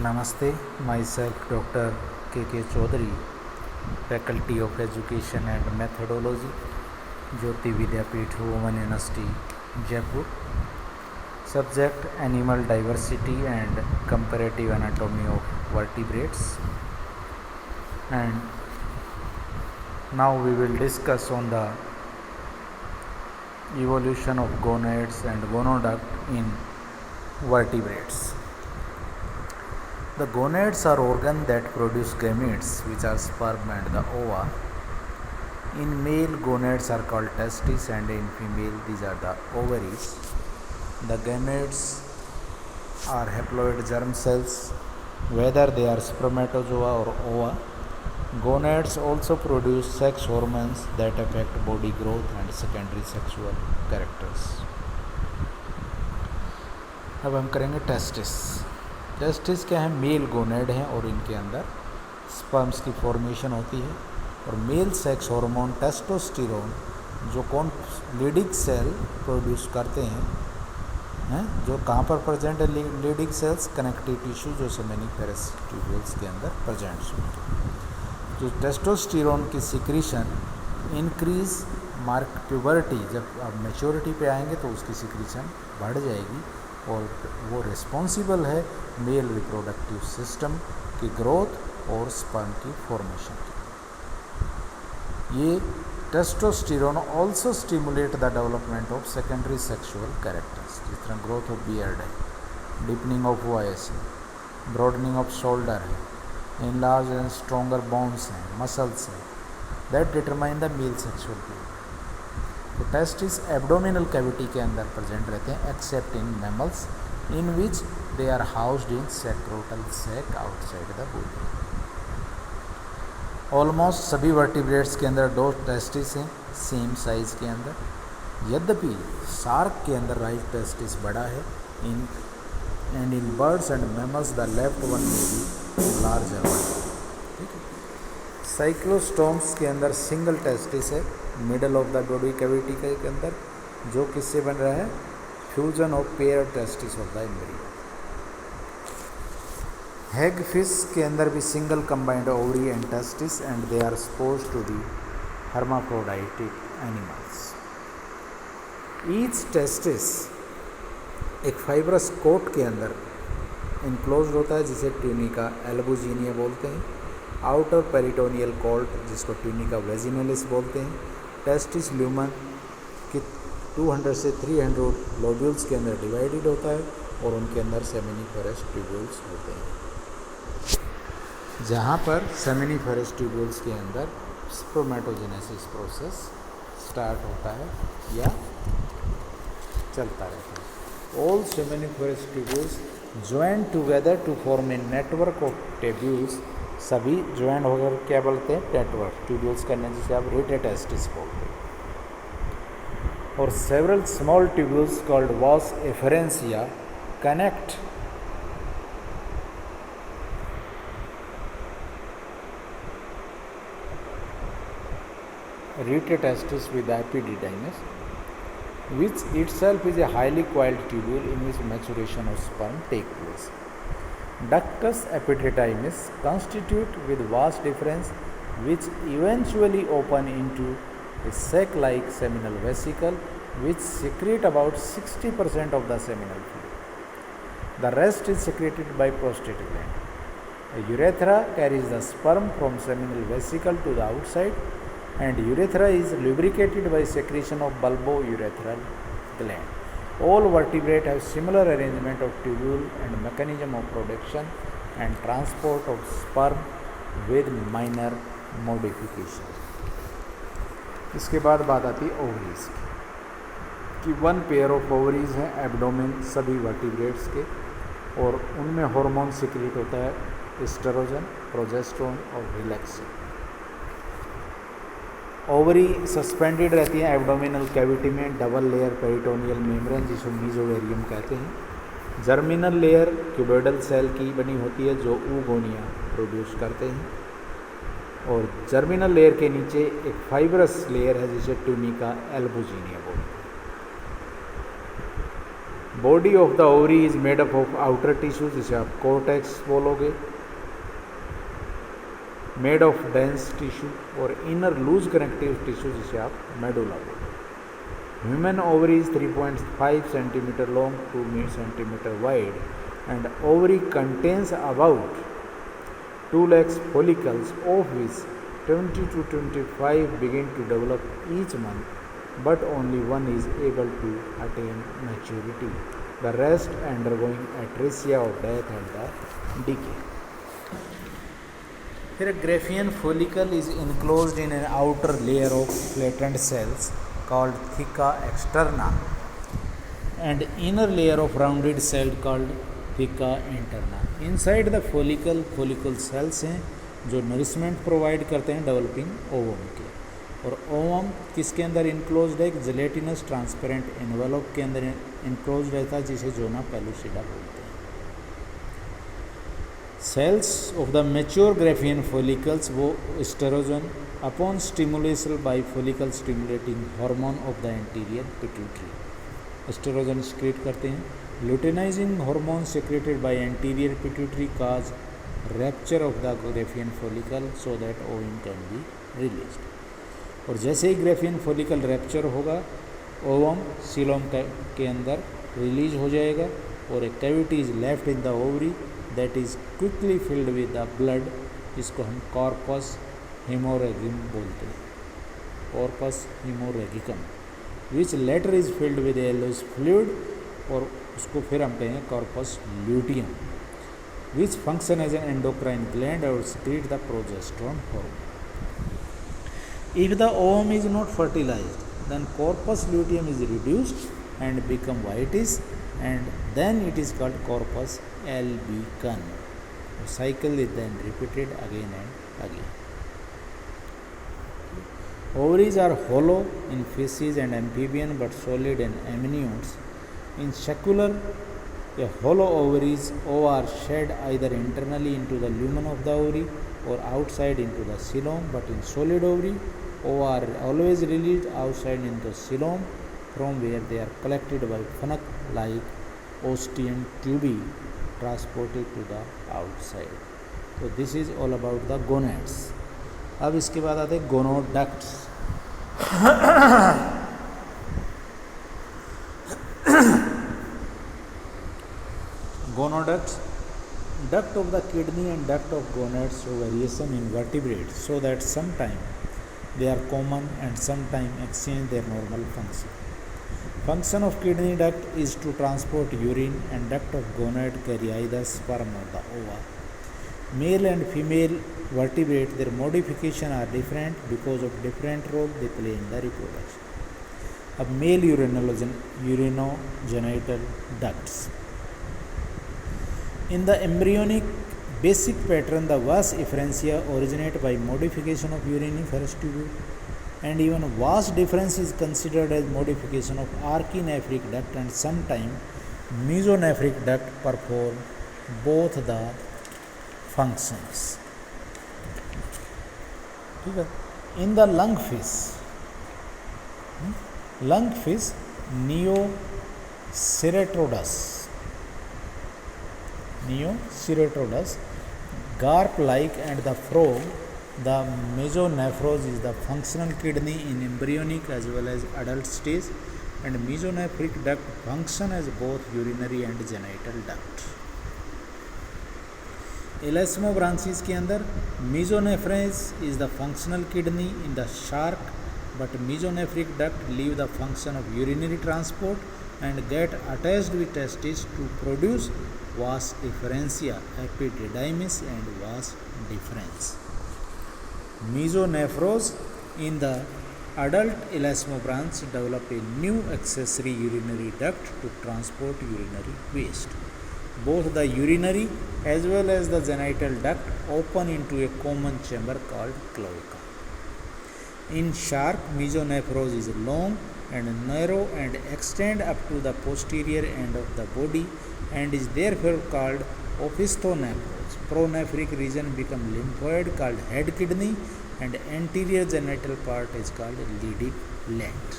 Namaste, myself Dr. K.K. Chaudhary, Faculty of Education and Methodology, Jyoti Vidyapeeth, Women University, Jaipur. Subject: Animal Diversity and Comparative Anatomy of Vertebrates. And now we will discuss on the evolution of gonads and gonoduct in vertebrates. The gonads are organs that produce gametes, which are sperm and the ova. In male, gonads are called testes, and in female, these are the ovaries. The gametes are haploid germ cells, whether they are spermatozoa or ova. Gonads also produce sex hormones that affect body growth and secondary sexual characters. अब हम करेंगे testis. Testis क्या है? Mail gonad हैं और इनके अंदर sperms की फॉर्मेशन होती है. और मेल सेक्स हार्मोन टेस्टोस्टेरोन जो कौन लीडिंग सेल प्रोड्यूस करते हैं, जो कहाँ पर प्रेजेंट है लीडिंग सेल्स? कनेक्टिव टिश्यू जो सेमिनिफेरस ट्यूब्यूल्स के अंदर प्रेजेंट होते हैं. जो टेस्टोस्टेरोन की सिक्रीशन इंक्रीज मार्क प्यूबर्टी, जब आप मैच्योरिटी पे आएंगे तो उसकी सिक्रीशन बढ़ जाएगी और वो रिस्पॉन्सिबल है मेल रिप्रोडक्टिव सिस्टम की ग्रोथ और स्पर्म की फॉर्मेशन की. ये testosterone also stimulate the development of secondary sexual characters, जिस तरह ग्रोथ ऑफ बियर्ड है, डिपनिंग ऑफ वॉइस है, ब्रॉडनिंग ऑफ शोल्डर है, enlarged and stronger bones हैं, मसल्स हैं, that determine the male sexual behavior. तो टेस्टिस एब्डोमिनल कैविटी के अंदर प्रेजेंट रहते हैं except in mammals in which they are housed in सैक्रोटल sac outside the body. Almost सभी vertebrates के अंदर दो टेस्टिस हैं सेम साइज के अंदर. यद्यपि शार्क के अंदर राइट टेस्टिस बड़ा है and in birds and mammals the left one में भी लार्जर वन. ठीक है. साइक्लोस्टोम्स के अंदर सिंगल टेस्टिस है middle of the body cavity के अंदर, जो किससे बन रहा है? Fusion of pair testis of the embryo. Hagfish के अंदर भी single combined ovary and testis and they are suppose to be hermaphroditic animals. Each testis एक फाइब्रस कोट के अंदर इनक्लोज होता है जिसे ट्यूनिका एल्बुजिनिया बोलते हैं. आउटर पेरिटोनियल कॉर्ड जिसको ट्यूनिका वेजिनलिस बोलते हैं. टेस्टिस ल्यूमन की 200 से 300 लोब्यूल्स के अंदर डिवाइडेड होता है और उनके अंदर सेमिनिफेरस ट्यूब्यूल्स होते हैं. जहाँ पर सेमिनिफेरस ट्यूब्यूल्स के अंदर स्पर्मेटोजेनेसिस प्रोसेस स्टार्ट होता है या चलता रहता है. All seminiferous tubules join together to form a network of tubules. सभी ज्वाइन होकर क्या बोलते हैं? नेटवर्क. ट्यूब्यूल्स करने जिसे आप रेटेटेस्टिस बोलते हैं. और several small tubules called vasa efferentia connect rete testis with epididymis, which itself is a highly coiled tubule in which maturation of sperm take place. Ductus epididymis constitute with vas deferens which eventually open into a sac-like seminal vesicle which secrete about 60% of the seminal fluid. The rest is secreted by prostate gland. A urethra carries the sperm from seminal vesicle to the outside, and urethra is lubricated by secretion of bulbourethral gland. All vertebrates have similar arrangement of tubule and mechanism of production and transport of sperm with minor modification. इसके बाद बात आती है ovaries की. One pair of ovaries हैं abdomen सभी vertebrates के, और उनमें हार्मोन सिक्रीट होता है एस्ट्रोजन, प्रोजेस्टेरोन और रिलैक्सिन. ओवरी सस्पेंडेड रहती हैं एब्डोमिनल कैविटी में डबल लेयर पेरिटोनियल मेम्ब्रेन जिसको मीजोवेरियम कहते हैं. जर्मिनल लेयर क्यूबोइडल सेल की बनी होती है जो ऊगोनिया प्रोड्यूस करते हैं. और जर्मिनल लेयर के नीचे एक फाइब्रस लेयर है जिसे ट्यूनिका एल्बुजिनिया बोलते हैं. Body of the ovary is made up of outer tissue, जिसे आप कोर्टेक्स बोलोगे, मेड ऑफ डेंस टिश्यू, और इनर लूज कनेक्टिव टिश्यू, जिसे आप मेडुला बोलोगे. Human ovary is 3.5 centimetre long, 2 centimetre wide, and ovary contains about 2 lakh follicles, of which 20 to 25 begin to develop each month, but only one is able to attain maturity, the rest undergoing atresia or death and the decay. Here a Graafian follicle is enclosed in an outer layer of flattened cells called theca externa and inner layer of rounded cell called theca interna. Inside the follicle cells हैं जो nourishment provide करते हैं developing ovum के. और ovum किसके अंदर enclosed है? एक जेलेटिनस ट्रांसपेरेंट एनवेलप के अंदर इनक्लोज रहता है, जिसे जोना पेलुसिडा बोलते हैं. Cells of the mature Graafian follicles वो estrogen upon stimulation by follicle stimulating hormone of the anterior pituitary, estrogen secrete करते हैं. Luteinizing hormone secreted by anterior pituitary cause rupture of the Graafian follicle so that ovum can be released. और जैसे ही Graafian follicle rupture होगा, ovum coelom के अंदर release हो जाएगा और एक cavity is left in the ovary that is quickly filled with the blood. इसको हम कॉर्पस हेमोरेगिम बोलते हैं, corpus haemorrhagicum, which later is filled with yellowish fluid, और उसको फिर हम कहेंगे corpus luteum, which function as an endocrine gland और secrete the progesterone hormone. If the ovum is not fertilized, then corpus luteum is reduced and become whitish, and then it is called corpus albicans. The cycle is then repeated again and again. Ovaries are hollow in fishes and amphibian but solid in amniotes. In scacular, a hollow ovaries are shed either internally into the lumen of the ovary or outside into the coelom, but in solid ovary, are always released outside into the coelom, from where they are collected by funnel-like ostium tubi transported to the outside. So this is all about the gonads. अब इसके बाद आते हैं गोनोडक्ट्स. Gonoducts, duct of the kidney and duct of gonads show variation in vertebrates, so that sometimes they are common and sometimes exchange their normal function. Function of kidney duct is to transport urine, and duct of gonad carry either sperm or the ova. Male and female vertebrates, their modification are different because of different role they play in the reproduction. अब male urinogenital ducts. In the embryonic basic pattern, the vas efferentia originate by modification of uriniferous tubule, and even vas difference is considered as modification of archinephric duct, and sometimes mesonephric duct perform both the functions. In the lungfish, Neoceratodus, garp-like, and the frog, the mesonephros is the functional kidney in embryonic as well as adult stage, and mesonephric duct function as both urinary and genital duct. Elasmobranchis के अंदर mesonephros is the functional kidney in the shark, but mesonephric duct leave the function of urinary transport and get attached with testes to produce vas efferentia, epididymis, and vas deferens. Mesonephros in the adult elasmobranch develop a new accessory urinary duct to transport urinary waste. Both the urinary as well as the genital duct open into a common chamber called cloaca. In shark, mesonephros is long and narrow and extend up to the posterior end of the body and is therefore called opisthonephros. Pronephric region become lymphoid called head kidney, and anterior genital part is called leading gland.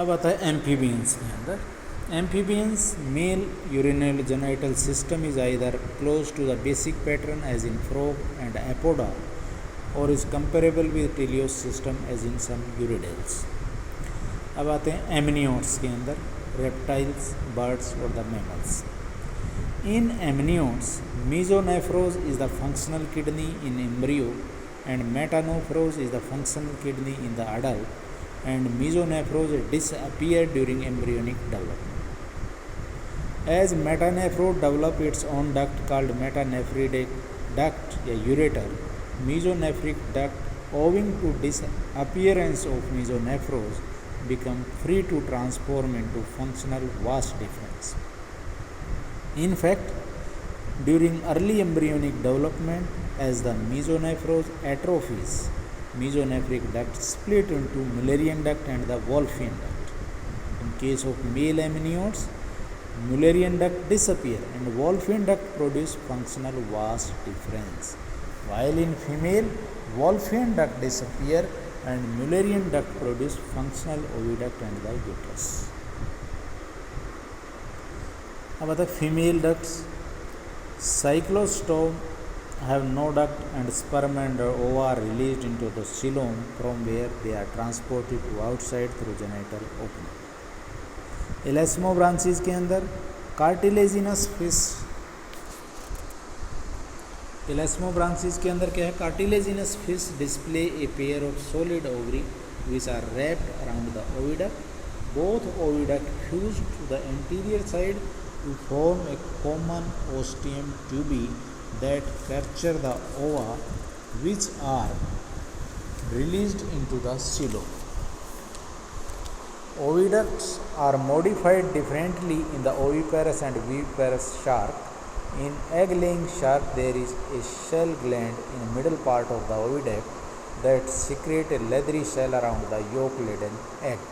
अब आता है amphibians के अंदर. Amphibians male urinal genital system is either close to the basic pattern as in frog and apoda और is comparable with teleost system as in some urodeles. अब आते हैं amniotes के अंदर, रेप्टाइल्स, बर्ड्स और the mammals. In amniotes, mesonephros is the functional kidney in embryo and metanephros is the functional kidney in the adult, and mesonephros disappear during embryonic development. As metanephro develop its own duct called metanephritic duct या ureter, mesonephric duct owing to disappearance of mesonephros become free to transform into functional vas deferens. In fact, during early embryonic development, as the mesonephros atrophies, mesonephric duct split into Mullerian duct and the Wolffian duct. In case of male amniotes, Mullerian duct disappear and Wolffian duct produce functional vas deferens, while in female, Wolffian duct disappear and Mullerian duct produce functional oviduct and the uterus. About the female ducts, cyclostome have no duct and sperm and ova are released into the coelom from where they are transported to outside through genital opening. Elasmobranchs के अंदर cartilaginous fish, elasmobranchs के अंदर क्या है, cartilaginous fish display a pair of solid ovary which are wrapped around the oviduct. Both oviduct fuse to the anterior side to form a common ostium tubi that capture the ova which are released into the coelom. Oviducts are modified differently in the oviparous and viviparous shark. In egg-laying shark there is a shell gland in the middle part of the oviduct that secrete a leathery shell around the yolk-laden egg.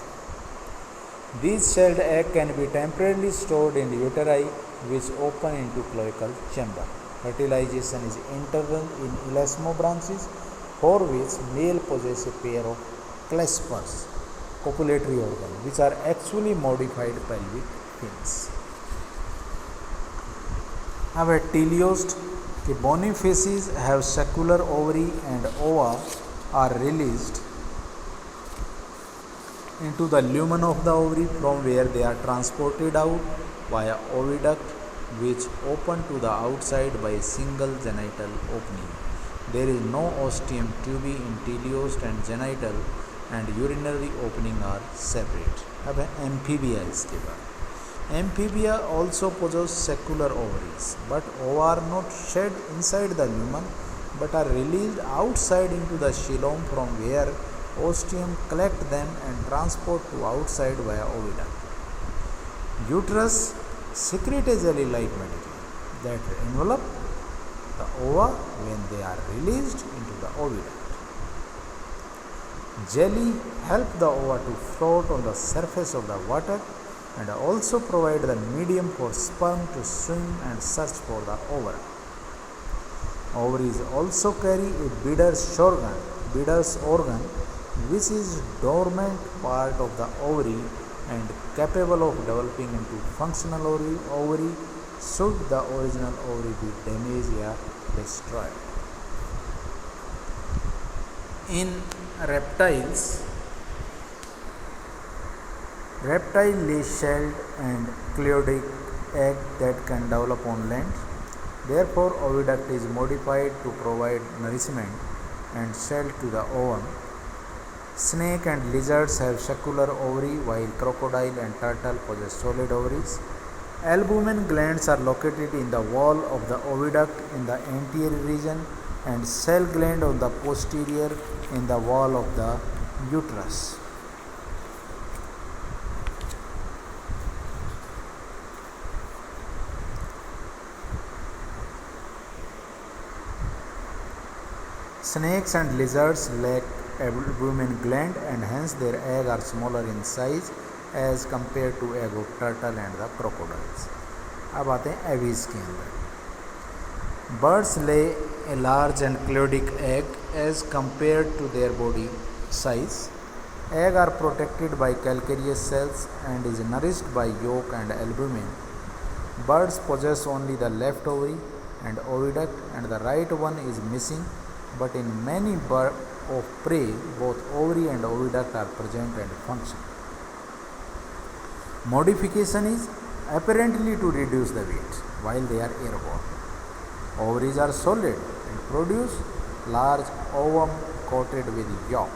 These shelled eggs can be temporarily stored in uteri which open into cloacal chamber. Fertilization is internal in elasmobranchs, for which male possess a pair of claspers, copulatory organ, which are actually modified pelvic fins. Now at teleost, the bony fishes have saccular ovary and ova are released into the lumen of the ovary from where they are transported out via oviduct which open to the outside by a single genital opening. There is no ostium tubi in teleost and genital and urinary opening are separate. अब है amphibia इसके बाद. Amphibia also possess saccular ovaries, but ova are not shed inside the lumen but are released outside into the coelom from where ostium collect them and transport to outside via oviduct. Uterus secrete a jelly-like material that envelop the ova when they are released into the oviduct. Jelly help the ova to float on the surface of the water and also provide the medium for sperm to swim and search for the ovum. Ovaries also carry a Bidder's organ, which is dormant part of the ovary and capable of developing into functional ovary should the original ovary be damaged or destroyed. In reptiles, reptile lay shelled and cloidic egg that can develop on land. Therefore, oviduct is modified to provide nourishment and shell to the ovum. Snake and lizards have saccular ovary while crocodile and turtle possess solid ovaries. Albumin glands are located in the wall of the oviduct in the anterior region and cell gland on the posterior in the wall of the uterus. Snakes and lizards lack albumin gland and hence their eggs are smaller in size as compared to egg of turtle and the crocodiles. अब आते हैं aves के अंदर. Birds lay a large and cloidic egg as compared to their body size. Egg are protected by calcareous cells and is nourished by yolk and albumin. Birds possess only the left ovary and oviduct, and the right one is missing, but in many birds of prey, both ovary and oviduct are present and function. Modification is apparently to reduce the weight while they are airborne. Ovaries are solid and produce large ovum coated with yolk,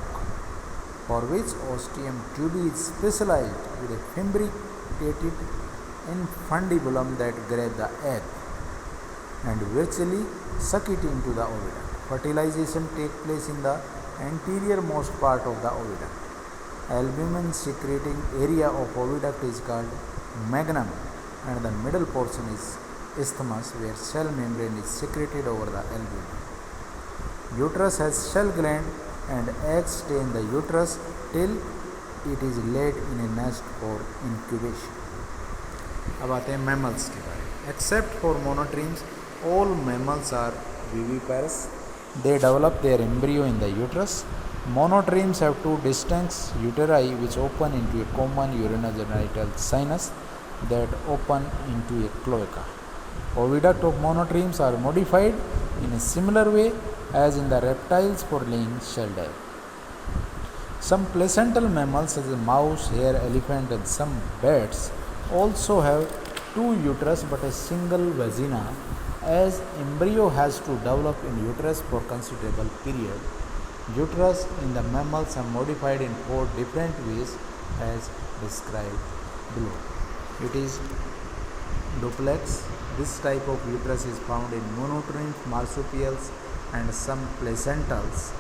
for which ostium tubi is specialized with a fimbricated infundibulum that grab the egg and virtually suck it into the oviduct. Fertilization takes place in the anterior most part of the oviduct. Albumin secreting area of oviduct is called magnum, and the middle portion is isthmus, where cell membrane is secreted over the albumin. Uterus has shell gland and eggs stay in the uterus till it is laid in a nest for incubation. अब आते हैं mammals के बारे में. Except for monotremes, all mammals are viviparous. They develop their embryo in the uterus. Monotremes have two distinct uteri which open into a common urinogenital sinus that open into a cloaca. Oviduct of monotremes are modified in a similar way as in the reptiles for laying shelled egg. Some placental mammals such as mouse, hare, elephant and some bats also have two uterus but a single vagina, as embryo has to develop in uterus for considerable period. Uterus in the mammals are modified in 4 different ways as described below. It is duplex. This type of uterus is found in monotremes, marsupials and some placentals.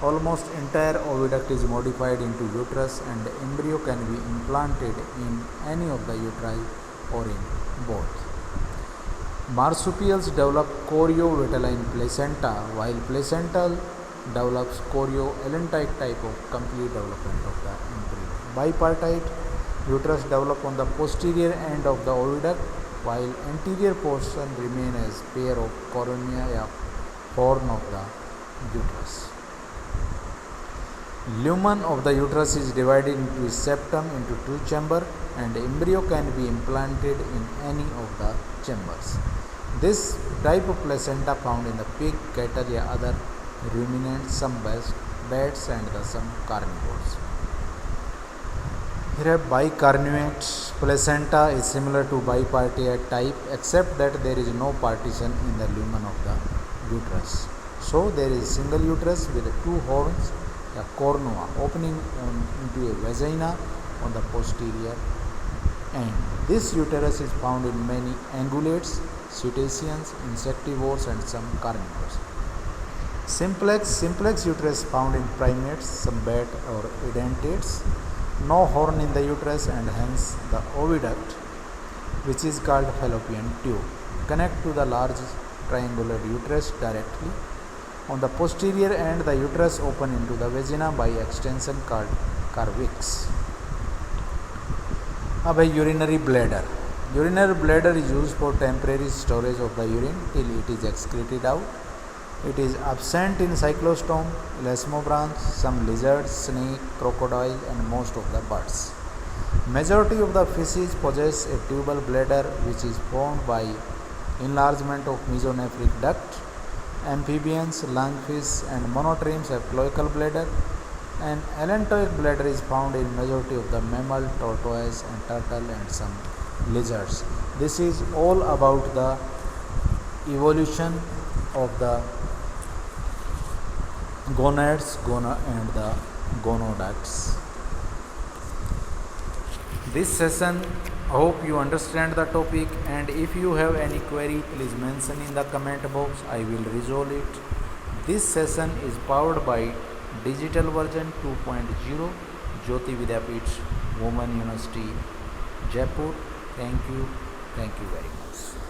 Almost entire oviduct is modified into uterus and the embryo can be implanted in any of the uteri or in both. Marsupials develop choriovitelline placenta, while placental develops chorioallantoic type of complete development of the embryo. Bipartite uterus develop on the posterior end of the oviduct, while anterior portion remain as pair of cornea या horn of the uterus. Lumen of the uterus is divided into a septum into 2 chambers, and embryo can be implanted in any of the chambers. This type of placenta found in the pig, cattle या other ruminants, some bats and some carnivores. Here bicarnuate placenta is similar to bipartite type except that there is no partition in the lumen of the uterus. So there is single uterus with 2 horns, a cornua opening into a vagina on the posterior end. This uterus is found in many ungulates, cetaceans, insectivores and some carnivores. Simplex uterus found in primates, some bat or edentates. No horn in the uterus and hence the oviduct, which is called fallopian tube, connect to the large triangular uterus directly. On the posterior end, the uterus open into the vagina by extension called cervix. अब है urinary bladder. Urinary bladder is used for temporary storage of the urine till it is excreted out. It is absent in cyclostome, elasmobranch, some lizards, snake, crocodile and most of the birds. Majority of the fishes possess a tubal bladder which is formed by enlargement of mesonephric duct. Amphibians, lungfish and monotremes have cloacal bladder. An allantoic bladder is found in majority of the mammal, tortoise and turtle and some lizards. This is all about the evolution of the gonads and the gonoducts. This session, I hope you understand the topic, and if you have any query, please mention in the comment box. I will resolve it. This session is powered by Digital Version 2.0, Jyoti Vidyapeeth, Women University, Jaipur. Thank you very much.